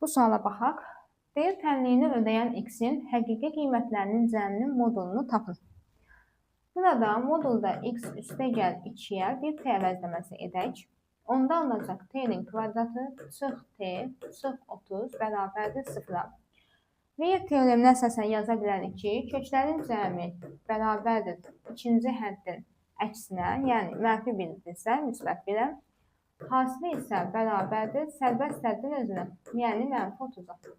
Bu suala baxaq. Deyir, tənliyini ödəyən x-in həqiqi qiymətlərinin cəminin modulunu tapın. Burada modulda x üstəgəl 2-yə bir t əvəzləməsi edək. Onda alınacaq t-nin kvadratı çıx t çıx 30 bərabərdir 0-a. Veya teoreminə əsasən yaza bilərik ki, köklərin cəmi bərabərdir ikinci həddin əksinə, yəni mənfi 1-dirsə, müsbət 1-ə. Hasili isə bərabərdir sərbəst həddin özünə, yəni mənfi 30-a.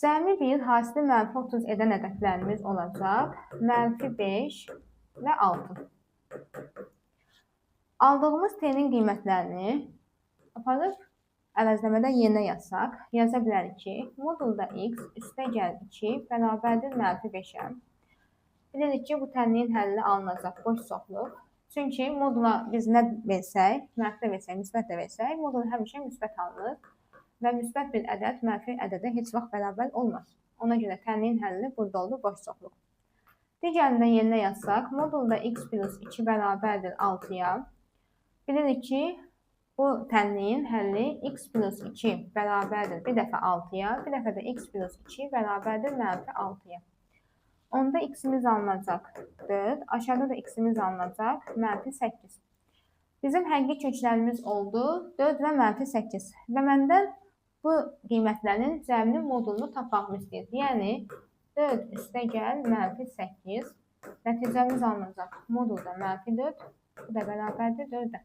Cəmi 1, hasili mənfi 30 edən ədədlərimiz olacaq mənfi 5 və 6. Aldığımız t-nin qiymətlərini aparıb əvəzləmədən yerinə yazsaq, yaza bilərik ki, modulda x üstəgəl 2 bərabərdir mənfi 5-ə. Bilirik ki, bu tənliyin həlli alınacaq boş çoxluq. Çünki modula biz nə versək, mənfi də versək, müsbət də versək, modul həmişə müsbət alınır və müsbət bir ədəd mənfi ədədə heç vaxt bərabər olmaz. Ona görə tənliyin həlli burada olur boş çoxluq. Digərində yerinə yazsaq, modulda x plus 2 bərabərdir 6-ya. Bilirik ki, bu tənliyin həlli x plus 2 bərabərdir bir dəfə 6-ya, bir dəfə də x plus 2 bərabərdir mənfi 6-ya. Onda x-imiz alınacaq 4, aşağıda da x-imiz alınacaq mənfi 8. Bizim həqiqi köklərimiz oldu 4 və mənfi 8. Və məndən bu qiymətlərin cəminin modulunu tapmağımı istəyir. Yəni 4 üstəgəl mənfi 8. Nəticəmiz alınacaq modulda mənfi 4, bu da bərabərdir 4-ə.